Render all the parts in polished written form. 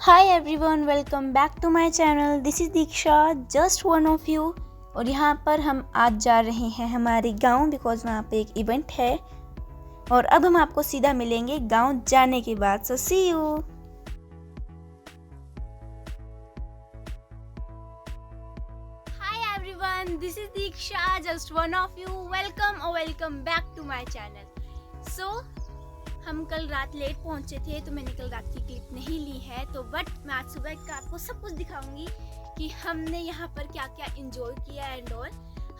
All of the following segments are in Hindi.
Hi everyone, welcome back to my channel. This is Diksha, just one of you. और यहाँ पर हम आज जा रहे हैं हमारे गांव, बिकॉज वहाँ पे एक इवेंट है। और अब हम आपको सीधा मिलेंगे गांव जाने के बाद। So see you. Hi everyone, this is Diksha, just one of you. Welcome back to my channel. So हम कल रात लेट पहुंचे थे, तो मैंने कल रात की क्लिप नहीं ली है। तो बट मैं आज सुबह का आपको सब कुछ दिखाऊंगी कि हमने यहाँ पर क्या क्या एंजॉय किया एंड ऑल।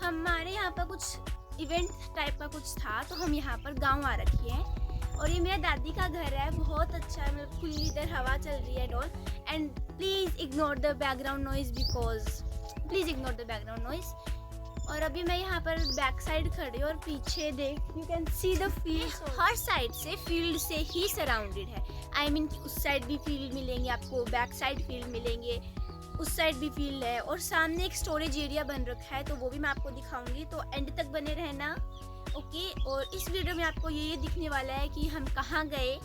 हमारे यहाँ पर कुछ इवेंट टाइप का कुछ था, तो हम यहाँ पर गांव आ रखी हैं। और ये मेरा दादी का घर है, बहुत अच्छा है, मतलब खुली इधर हवा चल रही है and all. And please ignore the background noise, please ignore the background noise. और अभी मैं यहाँ पर बैक साइड खड़ी और पीछे देख, you can see the field. Her side से फील्ड से ही सराउंडेड है। आई मीन कि उस साइड भी फील्ड मिलेंगे आपको, बैक साइड फील्ड मिलेंगे, उस साइड भी फील्ड है। और सामने एक स्टोरेज एरिया बन रखा है, तो वो भी मैं आपको दिखाऊंगी, तो एंड तक बने रहना, ओके। और इस वीडियो में आपको ये दिखने वाला है कि हम कहाँ गए,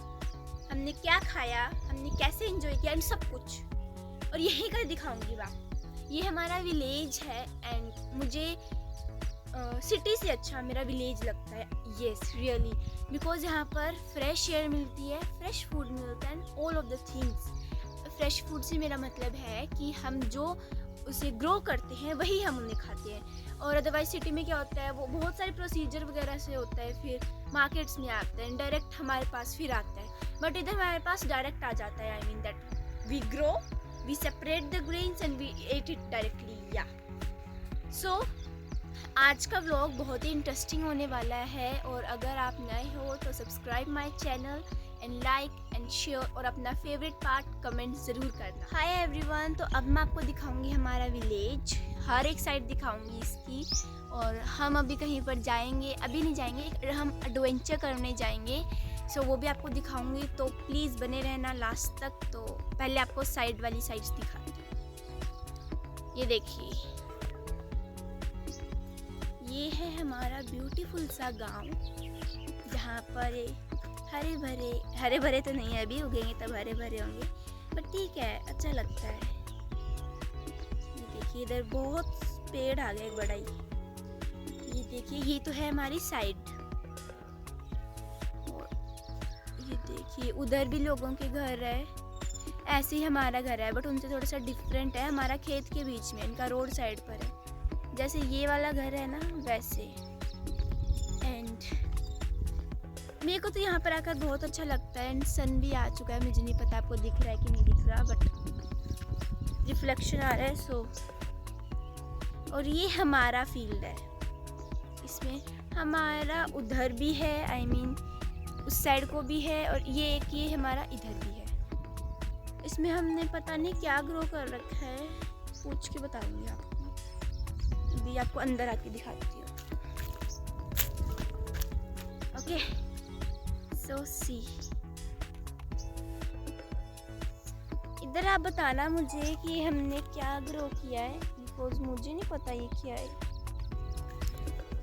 हमने क्या खाया, हमने कैसे एंजॉय किया, एंड सब कुछ। और यही कर दिखाऊंगी मैं आपको। ये हमारा विलेज है एंड मुझे सिटी से अच्छा मेरा विलेज लगता है। येस रियली, बिकॉज यहाँ पर फ्रेश एयर मिलती है, फ्रेश फूड मिलता है, and all of the things. Fresh food से मेरा मतलब है कि हम जो उसे ग्रो करते हैं वही हम उन्हें खाते हैं। और अदरवाइज सिटी में क्या होता है, वो बहुत सारे प्रोसीजर वगैरह से होता है, फिर मार्केट्स में आता है, डायरेक्ट हमारे पास फिर आता है। बट इधर हमारे पास डायरेक्ट आ जाता है। I mean that we grow, we separate the grains and we ate it directly, yeah. So आज का व्लॉग बहुत ही इंटरेस्टिंग होने वाला है। और अगर आप नए हो तो subscribe my channel and like and share, और अपना फेवरेट पार्ट कमेंट ज़रूर करना। हाय एवरीवन, तो अब मैं आपको दिखाऊंगी हमारा विलेज, हर एक साइड दिखाऊंगी इसकी। और हम अभी कहीं पर जाएंगे, अभी नहीं जाएंगे, हम एडवेंचर करने जाएंगे। सो वो भी आपको दिखाऊंगी, तो प्लीज़ बने रहना लास्ट तक। तो पहले आपको साइड वाली साइड्स दिखाती हूँ। ये देखिए, ये है हमारा ब्यूटीफुल सा गांव, जहाँ पर हरे भरे तो नहीं है, अभी उगेंगे तब हरे भरे होंगे, बट ठीक है, अच्छा लगता है। ये देखिए, इधर बहुत पेड़ आ गए बड़ा ही। ये देखिए, ये तो है हमारी साइड। देखिए, उधर भी लोगों के घर है, ऐसे ही हमारा घर है, बट उनसे थोड़ा सा डिफरेंट है। हमारा खेत के बीच में, इनका रोड साइड पर है, जैसे ये वाला घर है ना वैसे। एंड मेरे को तो यहाँ पर आकर बहुत अच्छा लगता है। एंड सन भी आ चुका है, मुझे नहीं पता आपको दिख रहा है कि नहीं दिख रहा, बट रिफ्लेक्शन आ रहा है। सो और ये हमारा फील्ड है, इसमें हमारा उधर भी है, आई मीन उस साइड को भी है, और ये हमारा इधर भी है। इसमें हमने पता नहीं क्या ग्रो कर रखा है, पूछ के बताऊंगी आपको। अभी आपको अंदर आके दिखाती हूँ, ओके। सो सी, इधर आप बताना मुझे कि हमने क्या ग्रो किया है, बिकॉज मुझे नहीं पता ये क्या है।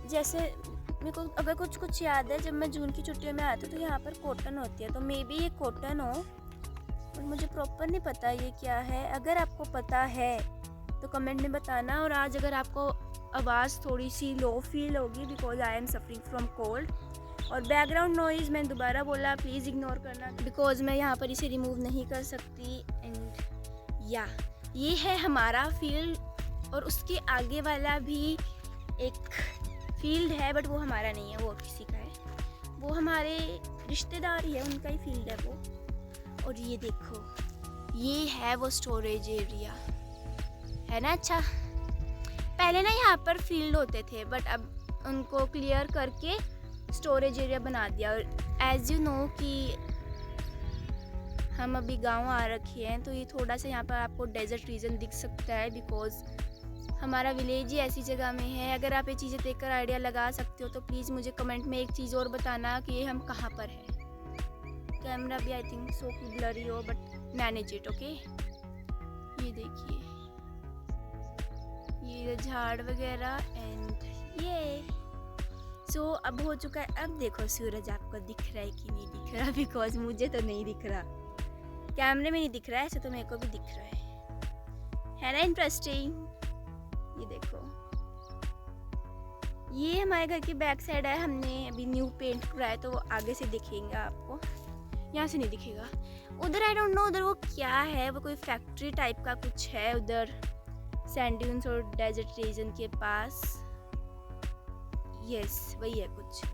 जैसे मेरे को अगर कुछ याद है, जब मैं जून की छुट्टियों में आती हूँ तो यहाँ पर कॉटन होती है, तो मे बी ये कॉटन हो, और मुझे प्रॉपर नहीं पता ये क्या है। अगर आपको पता है तो कमेंट में बताना। और आज अगर आपको आवाज़ थोड़ी सी लो फील होगी, because I am suffering from cold. और बैकग्राउंड नॉइज़ मैंने दोबारा बोला, प्लीज़ इग्नोर करना, बिकॉज मैं यहाँ पर इसे रिमूव नहीं कर सकती। एंड या ये है हमारा फील्ड, और उसके आगे वाला भी एक फील्ड है, बट वो हमारा नहीं है, वो किसी का है, वो हमारे रिश्तेदार ही है, उनका ही फील्ड है वो। और ये देखो, ये है वो स्टोरेज एरिया, है ना। अच्छा, पहले ना यहाँ पर फील्ड होते थे, बट अब उनको क्लियर करके स्टोरेज एरिया बना दिया। और एज यू नो कि हम अभी गांव आ रखे हैं, तो ये थोड़ा सा यहाँ पर आपको डेजर्ट रीजन दिख सकता है, बिकॉज हमारा विलेज ही ऐसी जगह में है। अगर आप ये चीज़ें देखकर आइडिया लगा सकते हो तो प्लीज़ मुझे कमेंट में एक चीज़ और बताना कि ये हम कहाँ पर हैं। कैमरा भी आई थिंक सो की ब्लरी हो, बट मैनेज इट, ओके। ये देखिए, ये झाड़ वगैरह, एंड ये सो अब हो चुका है। अब देखो सूरज आपको दिख रहा है कि नहीं दिख रहा, बिकॉज मुझे तो नहीं दिख रहा। कैमरे में नहीं दिख रहा है, ऐसे तो मेरे को भी दिख रहा है ना इंटरेस्टिंग। ये देखो, ये हमारे घर की बैक साइड है, हमने अभी न्यू पेंट कराया तो वो आगे से दिखेगा आपको, यहाँ से नहीं दिखेगा। उधर आई डोंट नो उधर वो क्या है, वो कोई फैक्ट्री टाइप का कुछ है उधर सैंड ड्यून्स और डेजर्ट रीजन के पास। यस वही है कुछ।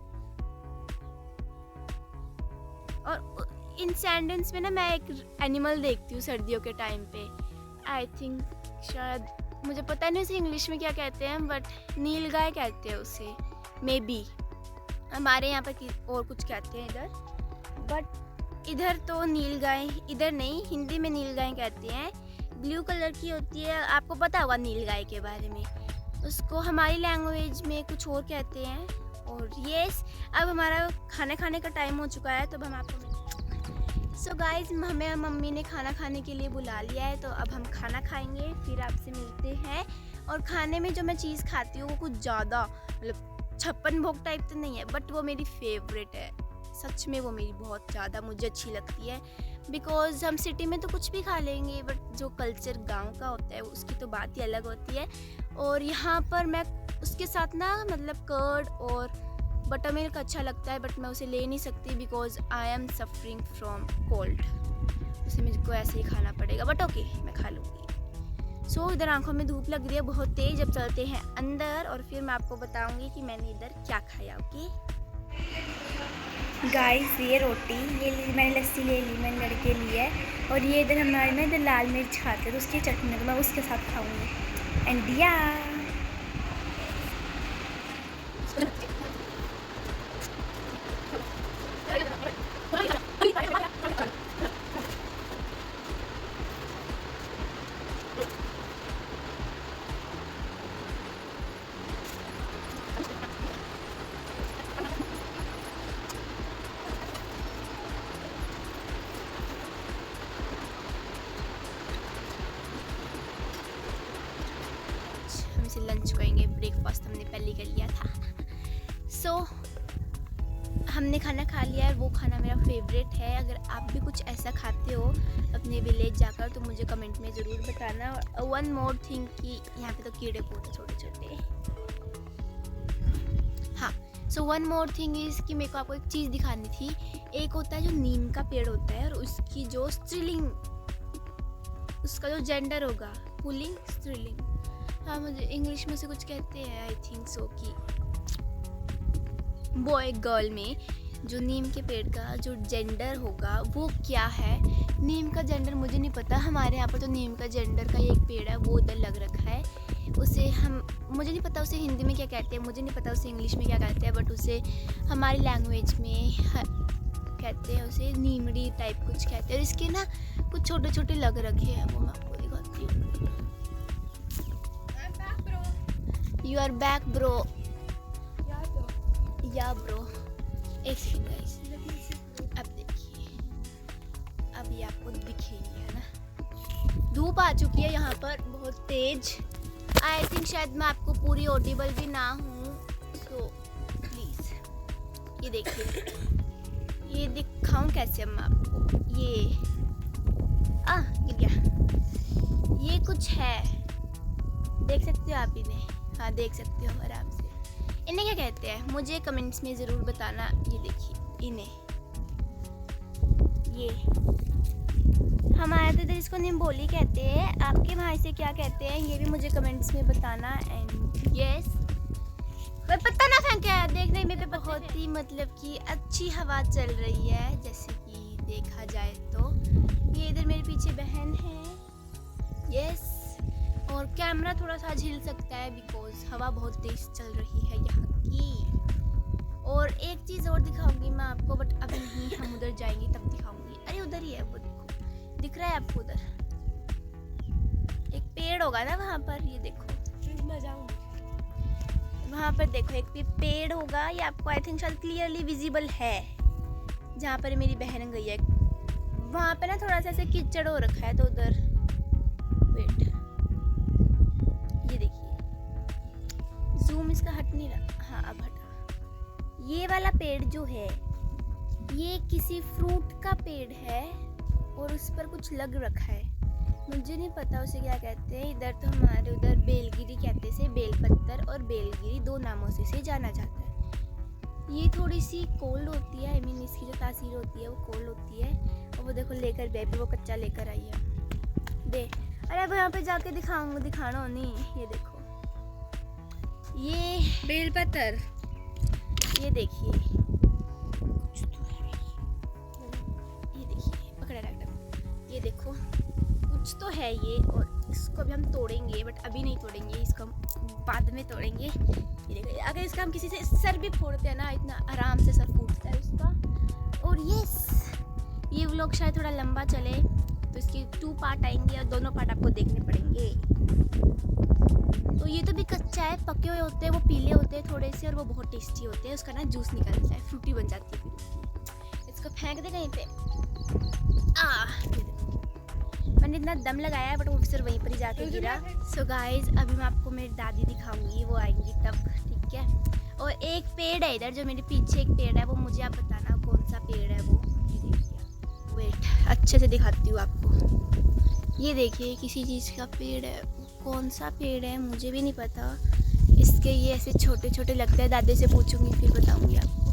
और इन सैंड ड्यून्स में ना मैं एक एनिमल देखती हूँ सर्दियों के टाइम पे। आई थिंक शायद, मुझे पता नहीं उसे इंग्लिश में क्या कहते हैं, बट नीलगाय कहते हैं उसे मे बी। हमारे यहाँ पर और कुछ कहते हैं इधर, बट इधर तो नीलगाय, इधर नहीं, हिंदी में नीलगाय कहते हैं। ब्लू कलर की होती है, आपको पता होगा नीलगाय के बारे में। उसको हमारी लैंग्वेज में कुछ और कहते हैं। और यस, अब हमारा खाना खाने का टाइम हो चुका है, तो अब हम आपको सो गाइज हमें मम्मी ने खाना खाने के लिए बुला लिया है, तो अब हम खाना खाएंगे, फिर आपसे मिलते हैं। और खाने में जो मैं चीज़ खाती हूँ वो कुछ ज़्यादा, मतलब 56 भोग टाइप तो नहीं है, बट वो मेरी फेवरेट है। सच में वो मेरी बहुत ज़्यादा मुझे अच्छी लगती है, बिकॉज़ हम सिटी में तो कुछ भी खा लेंगे, बट जो कल्चर गांव का होता है उसकी तो बात ही अलग होती है। और यहाँ पर मैं उसके साथ ना, मतलब कर्ड और बटर मिल्क अच्छा लगता है, बट मैं उसे ले नहीं सकती because I am suffering from cold. उसे मुझको ऐसे ही खाना पड़ेगा, बट ओके मैं खा लूँगी। सो इधर आंखों में धूप लग रही है बहुत तेज। जब चलते हैं अंदर और फिर मैं आपको बताऊंगी कि मैंने इधर क्या खाया। ओके गाइस, ये रोटी ये ली, मैंने लस्सी ले ली, मैंने लड़के ली है। और ये इधर हमारे में इधर लाल मिर्च खाते हैं, तो उसकी चटनी तो मैं उसके साथ खाऊंगी। एंड या से लंच करेंगे, ब्रेकफास्ट हमने पहले कर लिया था। सो हमने खाना खा लिया है, वो खाना मेरा फेवरेट है। अगर आप भी कुछ ऐसा खाते हो अपने विलेज जाकर तो मुझे कमेंट में ज़रूर बताना। और वन मोर थिंग कि यहाँ पे तो कीड़े पोते छोटे छोटे। हाँ, so one more thing is कि मेरे को आपको एक चीज़ दिखानी थी। एक होता है जो नीम का पेड़ होता है, और उसकी जो स्त्रीलिंग, उसका जो जेंडर होगा, पुल्लिंग स्त्रीलिंग, हाँ मुझे इंग्लिश में से कुछ कहते हैं आई थिंक सो, कि बॉय गर्ल में जो नीम के पेड़ का जो जेंडर होगा वो क्या है। नीम का जेंडर मुझे नहीं पता, हमारे यहाँ पर तो नीम का जेंडर का एक पेड़ है, वो उधर लग रखा है। उसे मुझे नहीं पता उसे हिंदी में क्या कहते हैं, मुझे नहीं पता उसे इंग्लिश में क्या कहते हैं, बट उसे हमारी लैंग्वेज में कहते हैं उसे नीमड़ी टाइप कुछ कहते हैं। और इसके ना कुछ छोटे छोटे लग रखे हैं, वो मैं आपको दिखाती हूँ। You are back bro. Yeah bro. एक सेकंड गाइस, अब देखिए, अब ये आपको दिखेगी है ना। धूप आ चुकी है यहाँ पर बहुत तेज। आई थिंक शायद मैं आपको पूरी ऑडिबल भी ना हूँ, तो प्लीज ये देखिए, ये दिखाऊं कैसे मैं आपको। ये गिर गया। ये कुछ है, देख सकते हो आप इन्हें? हाँ देख सकते हो आराम से। इन्हें क्या कहते हैं मुझे कमेंट्स में ज़रूर बताना। ये देखिए इन्हें, ये हमारे तो इधर इसको निम्बोली कहते हैं, आपके वहाँ इसे क्या कहते हैं ये भी मुझे कमेंट्स में बताना। एंड यस, मैं पता ना फेंक क्या देखने में बहुत ही मतलब कि अच्छी हवा चल रही है, जैसे कि देखा जाए तो। ये इधर मेरे पीछे बहन है। यस, और कैमरा थोड़ा सा झिल सकता है बिकॉज हवा बहुत तेज चल रही है यहाँ की। और एक चीज़ और दिखाऊंगी मैं आपको, बट अभी नहीं, हम उधर जाएंगे तब दिखाऊंगी। अरे उधर ही है वो, देखो दिख रहा है आपको? उधर एक पेड़ होगा ना वहाँ पर, ये देखो वहाँ पर देखो एक पेड़ होगा, ये आपको आई थिंक शायद क्लियरली विजिबल है जहाँ पर मेरी बहन गई है। वहाँ पे ना थोड़ा सा ऐसे कीचड़ हो रखा है, तो उधर वेट, ये देखिए जूम इसका हट नहीं रहा। हाँ अब हटा। ये वाला पेड़ जो है ये किसी फ्रूट का पेड़ है, और उस पर कुछ लग रखा है, मुझे नहीं पता उसे क्या कहते हैं। इधर तो हमारे उधर बेलगिरी कहते से, बेलपत्तर और बेलगिरी 2 नामों से जाना जाता है। ये थोड़ी सी कोल्ड होती है, आई मीन इसकी जो तासीर होती है वो कोल्ड होती है। और वो देखो लेकर गए पे वो कच्चा लेकर आई है दे। अरे अब यहाँ पे जाके दिखाना नहीं। ये देखो ये बेलपत्र, ये देखिए कुछ तो है। ये देखिए पकड़ा रहा, ये देखो कुछ तो है ये। और इसको अभी हम तोड़ेंगे, बट अभी नहीं तोड़ेंगे, इसको हम बाद में तोड़ेंगे। ये देखो अगर इसका हम किसी से सर भी फोड़ते हैं ना, इतना आराम से सर फूटता है उसका। और ये व्लॉग शायद थोड़ा लंबा चले तो इसके 2 पार्ट आएंगे और दोनों पार्ट आपको देखने पड़ेंगे। तो ये तो भी कच्चा है, पके हुए होते हैं, वो पीले होते हैं थोड़े से और वो बहुत टेस्टी होते हैं। उसका ना जूस निकलता है, फ्रूटी बन जाती है। इसको फेंक दे कहीं पे। मैंने इतना दम लगाया है बट वो फिर वहीं पर ही जाके गिरा। सो गाइज अभी मैं आपको मेरी दादी दिखाऊंगी, वो आएंगी तब, ठीक है। और एक पेड़ है इधर जो मेरे पीछे एक पेड़ है, वो मुझे आप बताना कौन सा पेड़ है वो। वेट अच्छे से दिखाती हूँ आपको। ये देखिए किसी चीज़ का पेड़ है, कौन सा पेड़ है मुझे भी नहीं पता। इसके ये ऐसे छोटे छोटे लगते हैं, दादी से पूछूंगी फिर बताऊंगी आपको।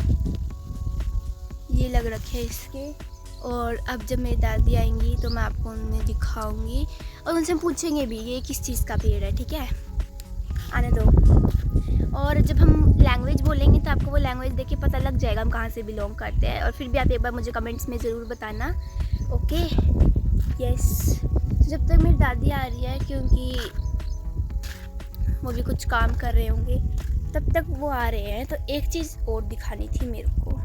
ये लग रखे हैं इसके। और अब जब मेरी दादी आएंगी तो मैं आपको उन्हें दिखाऊंगी और उनसे पूछेंगे भी ये किस चीज़ का पेड़ है, ठीक है। आने दो। और जब हम लैंग्वेज बोलेंगे तो आपको वो लैंग्वेज देख के पता लग जाएगा हम कहाँ से बिलोंग करते हैं। और फिर भी आप एक बार मुझे कमेंट्स में ज़रूर बताना, ओके। यस जब तक मेरी दादी आ रही है, क्योंकि वो भी कुछ काम कर रहे होंगे, तब तक वो आ रहे हैं। तो एक चीज़ और दिखानी थी मेरे को।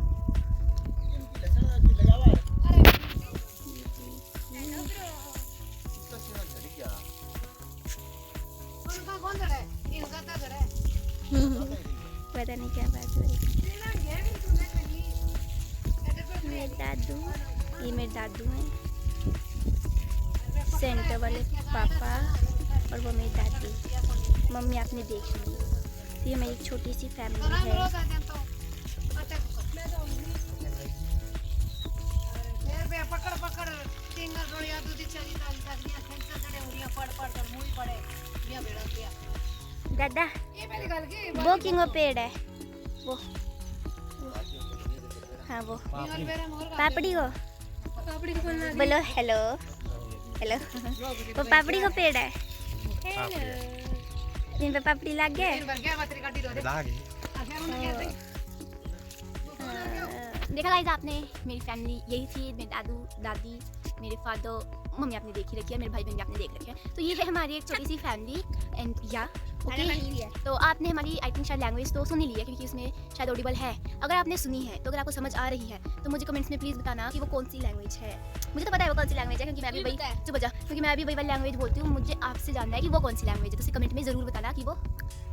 पता नहीं क्या बात हो रही। मेरे दादू, ये मेरे दादू हैं, सेंटर वाले पापा और वो मेरी दादी। मम्मी आपने देख ली। तो ये मेरी एक छोटी सी फैमिली है। दादा वो किंगो पेड़ है वो हाँ वो पापड़ी को बोलो हेलो हेलो। वो पापड़ी को पेड़ है, इन पे पापड़ी लग गए। देखा गाइस आपने, मेरी फैमिली यही थी। मेरे दादू दादी, मेरे फादर, मम्मी आपने देख ही रखी है, मेरे भाई बहन भी आपने देख रखे हैं। तो ये है हमारी एक छोटी सी फैमिली एंड या ओके। तो आपने हमारी आई थिंक शायद लैंग्वेज तो सुन ही ली है, क्योंकि इसमें शायद ऑडिबल है। अगर आपने सुनी है तो अगर आपको समझ आ रही है तो मुझे कमेंट्स में प्लीज़ बताना कि वो कौन सी लैंग्वेज है। मुझे तो पता है वो कौन सी लैंग्वेज है, क्योंकि मैं भी वही क्योंकि मैं भी वही वाली लैंग्वेज बोलती हूँ। मुझे आपसे जानना है कि वो कौन सी लैंग्वेज है, तो उसे कमेंट में ज़रूर बताना कि वो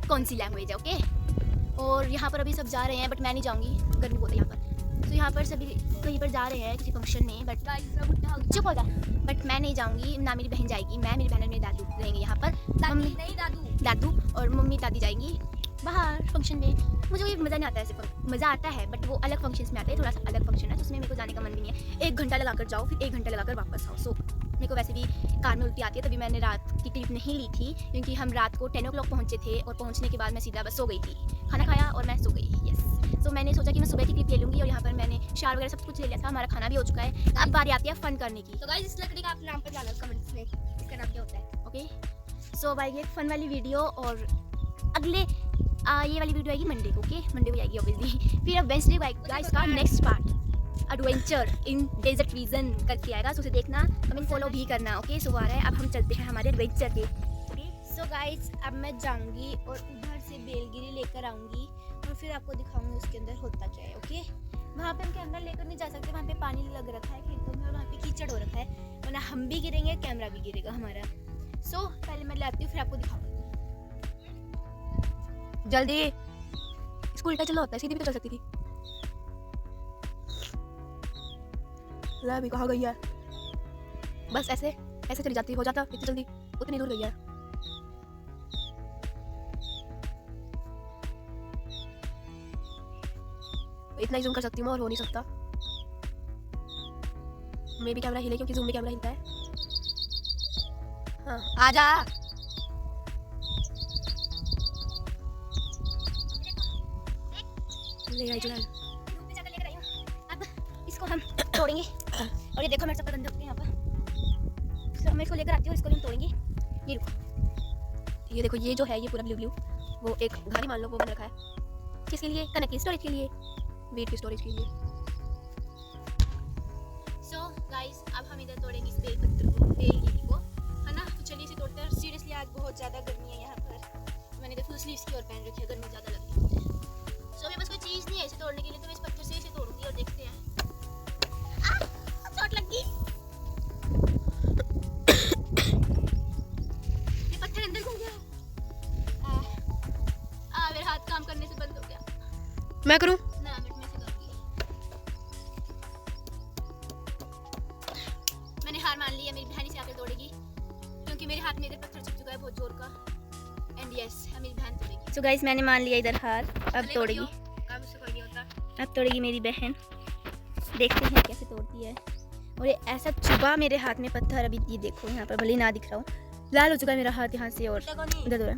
कौन सी लैंग्वेज है, ओके। और यहाँ पर अभी सब जा रहे हैं बट मैं नहीं जाऊँगी, गर्मी बहुत है यहाँ पर। तो यहाँ पर सभी कहीं पर जा रहे हैं किसी फंक्शन में, बट चुप हो जाए। बट मैं नहीं जाऊँगी, ना मेरी बहन जाएगी। मैं, मेरी बहन और मेरे दादू रहेंगे यहाँ पर। मम्मी नहीं, दादू और मम्मी दादी जाएंगी बाहर फंक्शन में। मुझे कोई मज़ा नहीं आता है, ऐसे मज़ा आता है बट वो अलग फंक्शंस में आता है, थोड़ा सा अलग फंक्शन है तो उसमें मेरे को जाने का मन भी नहीं है। 1 घंटा लगा कर जाओ फिर 1 घंटा लगा कर वापस आओ। सो मेरे को वैसे भी कार में उल्टी आती है, तभी मैंने रात की क्लिप नहीं ली थी, क्योंकि हम रात को 10 o'clock पहुँचे थे और पहुँचने के बाद मैं सीधा बस सो गई थी, खाना खाया और मैं सो गई। यस तो मैंने सोचा कि मैं सुबह की क्लिप ले लूँगी और यहाँ पर मैंने शार वगैरह सब कुछ ले लिया था, हमारा खाना भी हो चुका है। अब बारी आती है फन करने की। तो गाइस इस लकड़ी का आप नाम पर जाना कमेंट्स में, इसका नाम क्या होता है, ओके। सो भाई ये फन वाली वीडियो और अगले ये वाली वीडियो आएगी मंडे को, ओके। मंडे को आएगी ऑब्वियसली। फिर अब वेंसडे को आएगा इसका next part, adventure in desert region करके आएगा। सो उसे देखना, हमें फॉलो भी करना, ओके। सो आ रहा है, अब हम चलते हैं हमारे एडवेंचर पे, ओके। सो गाइस अब मैं जाऊँगी और उधर से बेलगिरी लेकर आऊँगी और फिर आपको दिखाऊंगी उसके अंदर होता क्या है, ओके। वहाँ पे हम कैमरा लेकर नहीं जा सकते, वहाँ पे पानी लग रखा है खेतों में और वहाँ पे कीचड़ हो रखा है, वरना हम भी गिरेंगे, कैमरा भी गिरेगा हमारा। सो पहले मैं लाती हूँ फिर आपको दिखाऊंगी। जल्दी, इसको उल्टा चला होता है, सीधी भी तो चल सकती थी। अभी कहाँ गई है? बस ऐसे ऐसे चली जाती, हो जाता इतनी जल्दी, उतनी दूर गई है। इतना ही जूम कर सकती हूँ और हो नहीं सकता। मे भी कैमरा हिले क्योंकि जूम में कैमरा हिलता है। हाँ आजा। ले आई जुलाल। अब इसको हम तोड़ेंगे और ये देखो मेरे सब गंदे हो गए यहाँ पर। तो मैं इसको लेकर आती हूँ, इसको हम तोड़ेंगे। ये रुको, ये देखो ये जो है ये पूरा ब्लू वो एक घर ही मान लो वो बन रखा है। किसके लिए? कनक की स्टोरेज के लिए, वेट की स्टोरेज के लिए। सो गाइस अब हम इधर तोड़ेंगे इस बेल पत्र को, बेल लीफ को, है ना। तो चलिए इसे तोड़ते हैं। सीरियसली आज बहुत ज़्यादा गर्मी है यहाँ पर। मैंने तो फुल स्लीव्स की और पहन रखी है, गर्मी ज़्यादा लग रही है। सो मेरे पास कोई चीज़ नहीं है इसे तोड़ने के लिए, तो मैं इस पत्थर से इसे तोड़ूंगी और देखते हैं। चोट लग गई। ये पत्थर अंदर घुस गया। मेरा हाथ काम करने से बंद हो गया। मैं करूं? ना मैं से करूंगी। मैंने हार मान ली है, मेरी बहन इसे आकर तोड़ेगी क्योंकि मेरे हाथ में इधर पत्थर चिप चुका है बहुत जोर का। एंड यस मेरी बहन तोड़ेगी। सो गाइस मैंने मान लिया इधर हार, अब तोड़ेगी। अब तोड़ेगी मेरी बहन, देखते हैं कैसे तोड़ती है। और ये ऐसा चुभा मेरे हाथ में पत्थर, अभी ये देखो यहाँ पर, भले ना दिख रहा हो, लाल हो चुका है मेरा हाथ यहाँ से और इधर।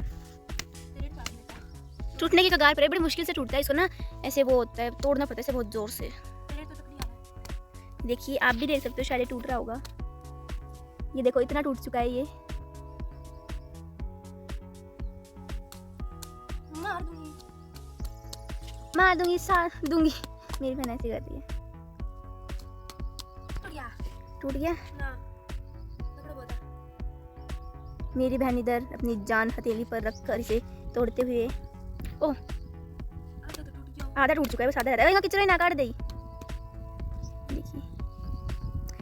टूटने की कगार पर है, बड़ी मुश्किल से टूटता है इसको ना, ऐसे वो होता है, तोड़ना पड़ता है इसे बहुत जोर से। देखिए आप भी देख सकते हो, शायद टूट रहा होगा। ये देखो इतना टूट चुका है ये। मार दूंगी साथ दूंगी। मेरी बहन ऐसे कर रही है। टूट गया ना। मेरी बहन इधर अपनी जान हथेली पर रखकर इसे तोड़ते हुए, ओह आधा टूट चुका है, बस आधा रह रहा है। किचरा ना काट दे। देखिए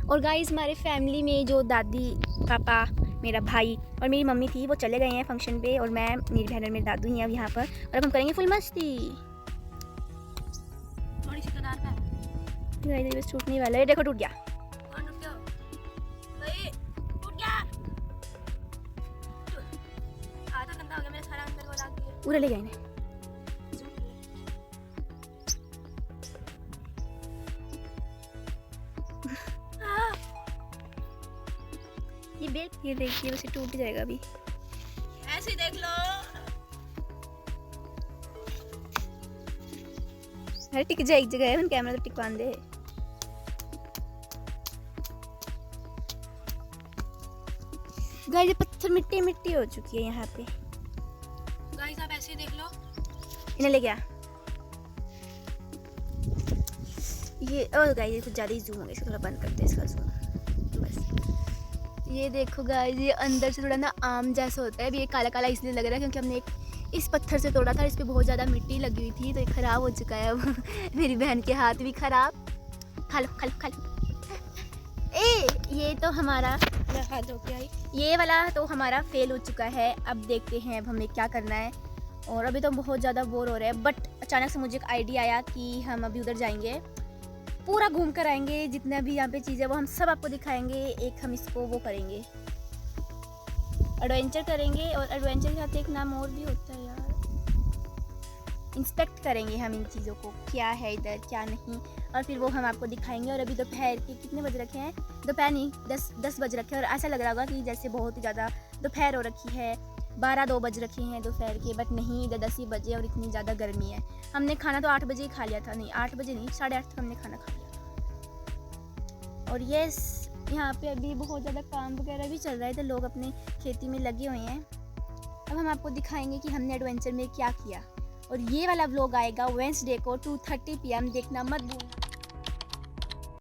और गाइस हमारे फैमिली में जो दादी पापा मेरा भाई और मेरी मम्मी थी वो चले गए हैं फंक्शन पे, और मैं मेरी बहन और मेरे दादू ही हैं अब यहाँ पर, और अब हम करेंगे फुल मस्ती। थोड़ी सी कनार पे गाइस बस टूटने वाला है, देखो टूट गया। पूरा ले गए। ये बेल, ये देखिए वैसे टूट जाएगा अभी, ऐसे ही देख लो। अरे टिक जाए एक जगह है, कैमरा तो टिकवान दे। गाइस ये पत्थर मिट्टी मिट्टी हो चुकी है यहाँ पे। गाइस आप ऐसे देख लो। इन्हें ले गया ये। और गाइस ये कुछ ज़्यादा ही जूम हो गया, इसको थोड़ा बंद करते हैं इसका जूम बस। ये देखो गाइस ये अंदर से थोड़ा ना आम जैसा होता है। अभी ये काला काला इसलिए लग रहा है क्योंकि हमने एक इस पत्थर से तोड़ा था, इस पर बहुत ज़्यादा मिट्टी लगी हुई थी, तो ये ख़राब हो चुका है अब। मेरी बहन के हाथ भी ख़राब। खा लो खा लो खा लो। ये तो हमारा हाथ धो के आई। ये वाला तो हमारा फेल हो चुका है। अब देखते हैं अब हमें क्या करना है। और अभी तो बहुत ज़्यादा बोर हो रहे हैं, बट अचानक से मुझे एक आइडिया आया कि हम अभी उधर जाएंगे, पूरा घूम कर आएंगे, जितने भी यहाँ पे चीज़ें वो हम सब आपको दिखाएंगे। एक हम इसको वो करेंगे, एडवेंचर करेंगे, और एडवेंचर के साथ एक नाम और भी होता है यार, इंस्पेक्ट करेंगे हम इन चीज़ों को, क्या है इधर क्या नहीं, और फिर वो हम आपको दिखाएंगे। और अभी दोपहर के कितने बज रखे हैं? दोपहर नहीं 10 बज रखे हैं, और ऐसा लग रहा होगा कि जैसे बहुत ही ज़्यादा दोपहर हो रखी है, 12-2 बज रखे हैं दोपहर के, बट नहीं इधर 10 ही बजे और इतनी ज़्यादा गर्मी है। हमने खाना तो 8 बजे ही खा लिया था, नहीं 8 बजे नहीं 8:30 तक हमने खाना खा लिया था। और यस यहाँ पे अभी बहुत ज़्यादा काम वगैरह भी चल रहा है, तो लोग अपने खेती में लगे हुए हैं। अब हम आपको दिखाएंगे कि हमने एडवेंचर में क्या किया। और ये वाला व्लॉग आएगा वेडनेसडे को 2:30 PM, देखना मत भूलना।